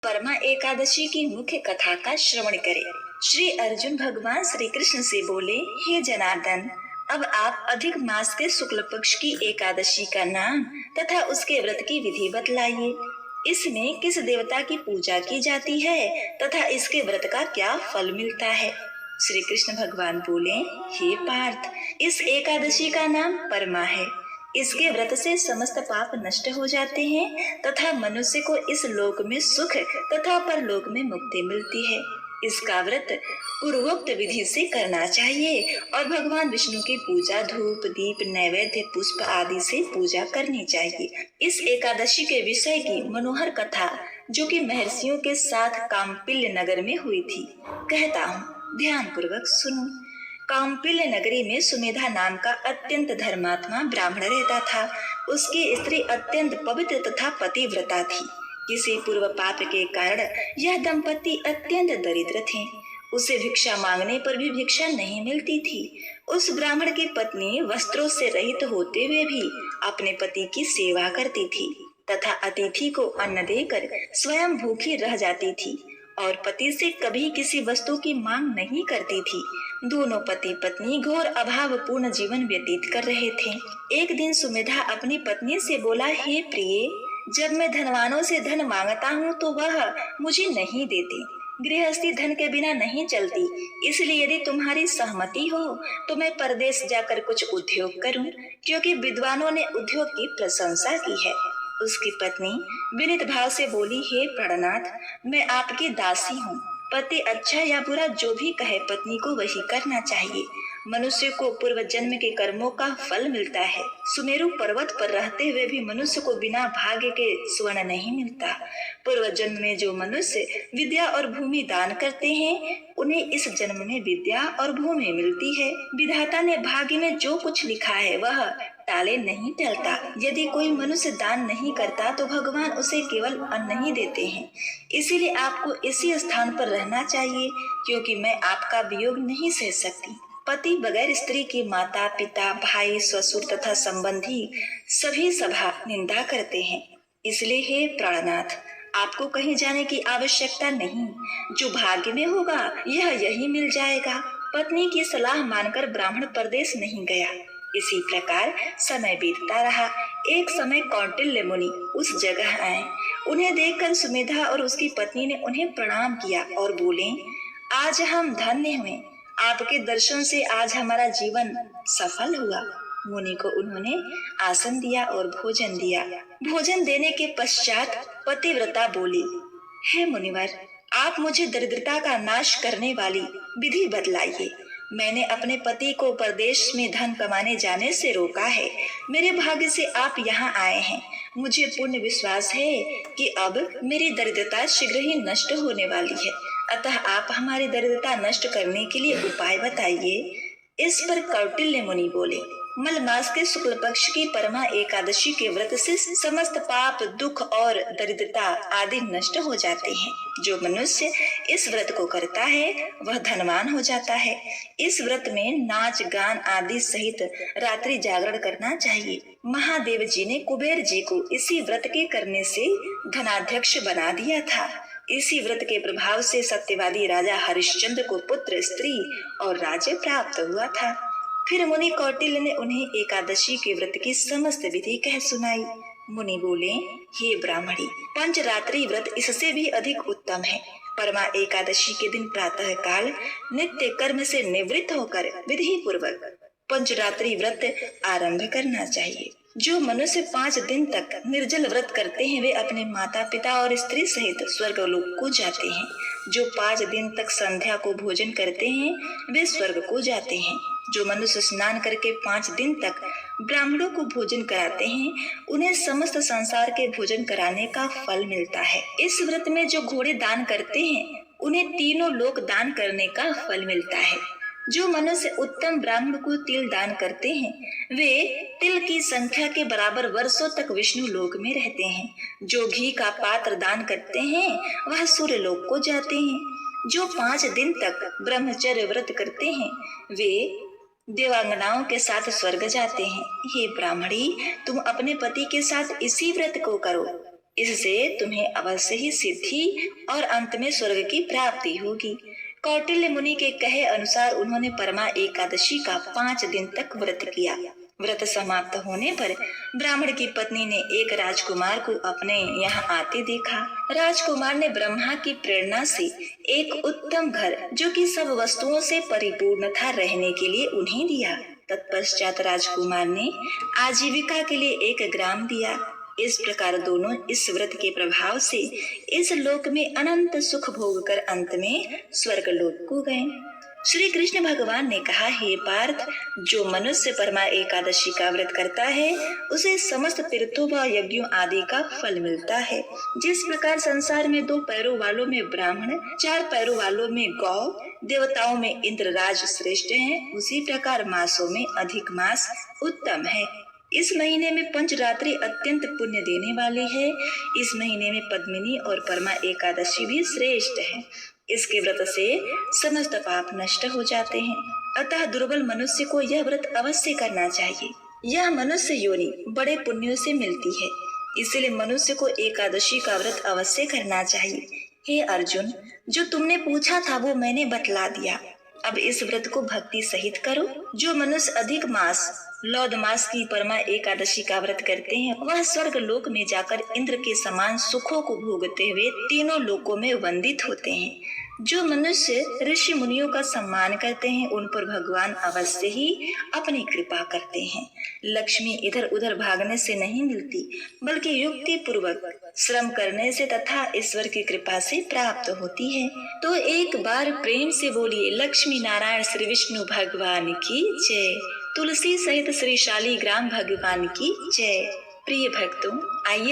परमा एकादशी की मुख्य कथा का श्रवण करें। श्री अर्जुन भगवान श्री कृष्ण से बोले, हे जनार्दन, अब आप अधिक मास के शुक्ल पक्ष की एकादशी का नाम तथा उसके व्रत की विधि बतलाइए। इसमें किस देवता की पूजा की जाती है तथा इसके व्रत का क्या फल मिलता है। श्री कृष्ण भगवान बोले, हे पार्थ, इस एकादशी का नाम परमा है। इसके व्रत से समस्त पाप नष्ट हो जाते हैं तथा मनुष्य को इस लोक में सुख तथा परलोक में मुक्ति मिलती है। इसका व्रत पूर्वोक्त विधि से करना चाहिए और भगवान विष्णु की पूजा धूप दीप नैवेद्य पुष्प आदि से पूजा करनी चाहिए। इस एकादशी के विषय की मनोहर कथा जो कि महर्षियों के साथ काम्पिल्य नगर में हुई थी, कहता हूँ, ध्यान पूर्वक सुनो। काम्पिल्य नगरी में सुमेधा नाम का अत्यंत धर्मात्मा ब्राह्मण रहता था। उसकी स्त्री अत्यंत पवित्र तथा पतिव्रता थी। किसी पूर्व पाप के कारण यह दंपति अत्यंत दरिद्र थे। उसे भिक्षा मांगने पर भी भिक्षा नहीं मिलती थी। उस ब्राह्मण की पत्नी वस्त्रों से रहित होते हुए भी अपने पति की सेवा करती थी तथा अतिथि को अन्न देकर स्वयं भूखी रह जाती थी और पति से कभी किसी वस्तु की मांग नहीं करती थी। दोनों पति पत्नी घोर अभाव पूर्ण जीवन व्यतीत कर रहे थे। एक दिन सुमेधा अपनी पत्नी से बोला, हे प्रिय, जब मैं धनवानों से धन मांगता हूँ तो वह मुझे नहीं देते। गृहस्थी धन के बिना नहीं चलती, इसलिए यदि तुम्हारी सहमति हो तो मैं परदेश जाकर कुछ उद्योग करूं, क्योंकि विद्वानों ने उद्योग की प्रशंसा की है। उसकी पत्नी विनीत भाव से बोली, हे प्राणनाथ, मैं आपकी दासी हूँ। पति अच्छा या बुरा जो भी कहे पत्नी को वही करना चाहिए। मनुष्य को पूर्व जन्म के कर्मों का फल मिलता है। सुमेरु पर्वत पर रहते हुए भी मनुष्य को बिना भाग्य के स्वर्ण नहीं मिलता। पूर्व जन्म में जो मनुष्य विद्या और भूमि दान करते हैं उन्हें इस जन्म में विद्या और भूमि मिलती है। विधाता ने भाग्य में जो कुछ लिखा है वह टाले नहीं टलता। यदि कोई मनुष्य दान नहीं करता तो भगवान उसे केवल अन्न ही देते हैं। इसीलिए आपको इसी स्थान पर रहना चाहिए, क्योंकि मैं आपका वियोग नहीं सह सकती। पति बगैर स्त्री की माता पिता भाई ससुर तथा संबंधी सभी सभा निंदा करते हैं। इसलिए हे प्राणनाथ, आपको कहीं जाने की आवश्यकता नहीं। जो भाग्य में होगा यह यही मिल जाएगा। पत्नी की सलाह मानकर ब्राह्मण परदेश नहीं गया। इसी प्रकार समय बीतता रहा। एक समय कौटिल्य मुनि उस जगह आए। उन्हें देखकर सुमेधा और उसकी पत्नी ने उन्हें प्रणाम किया और बोले, आज हम धन्य हुए। आपके दर्शन से आज हमारा जीवन सफल हुआ। मुनि को उन्होंने आसन दिया और भोजन दिया। भोजन देने के पश्चात पतिव्रता बोली, हे मुनिवर, आप मुझे दरिद्रता का नाश करने वाली विधि बतलाइए। मैंने अपने पति को परदेश में धन कमाने जाने से रोका है। मेरे भाग्य से आप यहाँ आए हैं। मुझे पूर्ण विश्वास है कि अब मेरी दरिद्रता शीघ्र ही नष्ट होने वाली है। अतः आप हमारी दरिद्रता नष्ट करने के लिए उपाय बताइए। इस पर कौटिल्य मुनि बोले, मल मास के शुक्ल पक्ष की परमा एकादशी के व्रत से समस्त पाप दुख और दरिद्रता आदि नष्ट हो जाते हैं। जो मनुष्य इस व्रत को करता है वह धनवान हो जाता है। इस व्रत में नाच गान आदि सहित रात्रि जागरण करना चाहिए। महादेव जी ने कुबेर जी को इसी व्रत के करने से धनाध्यक्ष बना दिया था। इसी व्रत के प्रभाव से सत्यवादी राजा हरिश्चंद्र को पुत्र स्त्री और राज्य प्राप्त हुआ था। फिर मुनि कौटिल्य ने उन्हें एकादशी के व्रत की समस्त विधि कह सुनाई। मुनि बोले, हे ब्राह्मणी, पंचरात्रि व्रत इससे भी अधिक उत्तम है। परमा एकादशी के दिन प्रातः काल नित्य कर्म से निवृत्त होकर विधि पूर्वक पंचरात्रि व्रत आरंभ करना चाहिए। जो मनुष्य 5 दिन तक निर्जल व्रत करते हैं वे अपने माता पिता और स्त्री सहित स्वर्गलोक को जाते हैं। जो 5 दिन तक संध्या को भोजन करते हैं वे स्वर्ग को जाते हैं। जो मनुष्य स्नान करके 5 दिन तक ब्राह्मणों को भोजन कराते हैं उन्हें समस्त संसार के भोजन कराने का फल मिलता है। इस व्रत में जो घोड़े दान करते हैं उन्हें तीनों लोक दान करने का फल मिलता है। जो मनुष्य उत्तम ब्राह्मण को तिल दान करते हैं वे तिल की संख्या के बराबर वर्षों तक विष्णु लोक में रहते हैं। जो घी का पात्र दान करते हैं वह सूर्य लोक को जाते हैं। जो 5 दिन तक ब्रह्मचर्य व्रत करते हैं वे देवांगनाओं के साथ स्वर्ग जाते हैं। हे ब्राह्मणी, तुम अपने पति के साथ इसी व्रत को करो। इससे तुम्हें अवश्य ही सिद्धि और अंत में स्वर्ग की प्राप्ति होगी। कौटिल्य मुनि के कहे अनुसार उन्होंने परमा एकादशी का 5 दिन तक व्रत किया। व्रत समाप्त होने पर ब्राह्मण की पत्नी ने एक राजकुमार को अपने यहाँ आते देखा। राजकुमार ने ब्रह्मा की प्रेरणा से एक उत्तम घर, जो कि सब वस्तुओं से परिपूर्ण था, रहने के लिए उन्हें दिया। तत्पश्चात राजकुमार ने आजीविका के लिए एक ग्राम दिया। इस प्रकार दोनों इस व्रत के प्रभाव से इस लोक में अनंत सुख भोग कर अंत में स्वर्ग लोक को गए। श्री कृष्ण भगवान ने कहा, हे पार्थ, जो मनुष्य परमा एकादशी का व्रत करता है उसे समस्त तीर्थों व यज्ञों आदि का फल मिलता है। जिस प्रकार संसार में 2 पैरों वालों में ब्राह्मण, 4 पैरों वालों में गौ, देवताओं में इंद्रराज श्रेष्ठ हैं, उसी प्रकार मासों में अधिक मास उत्तम है। इस महीने में पंचरात्रि अत्यंत पुण्य देने वाली है। इस महीने में पद्मिनी और परमा एकादशी भी श्रेष्ठ है। इसके व्रत से समस्त पाप नष्ट हो जाते हैं। अतः दुर्बल मनुष्य को यह व्रत अवश्य करना चाहिए। यह मनुष्य योनि बड़े पुण्यों से मिलती है, इसलिए मनुष्य को एकादशी का व्रत अवश्य करना चाहिए। हे अर्जुन, जो तुमने पूछा था वो मैंने बतला दिया। अब इस व्रत को भक्ति सहित करो। जो मनुष्य अधिक मास, लौद मास की परमा एकादशी का व्रत करते हैं, वह स्वर्ग लोक में जाकर इंद्र के समान सुखों को भोगते हुए तीनों लोकों में वंदित होते हैं। जो मनुष्य ऋषि मुनियों का सम्मान करते हैं, उन पर भगवान अवश्य ही अपनी कृपा करते हैं। लक्ष्मी इधर उधर भागने से नहीं मिलती, बल्कि युक्ति पूर्वक श्रम करने से तथा ईश्वर की कृपा से प्राप्त होती है। तो एक बार प्रेम से बोलिए, लक्ष्मी नारायण श्री विष्णु भगवान की जय। तुलसी सहित श्री शालिग्राम भगवान की जय। प्रिय भक्तों, आइए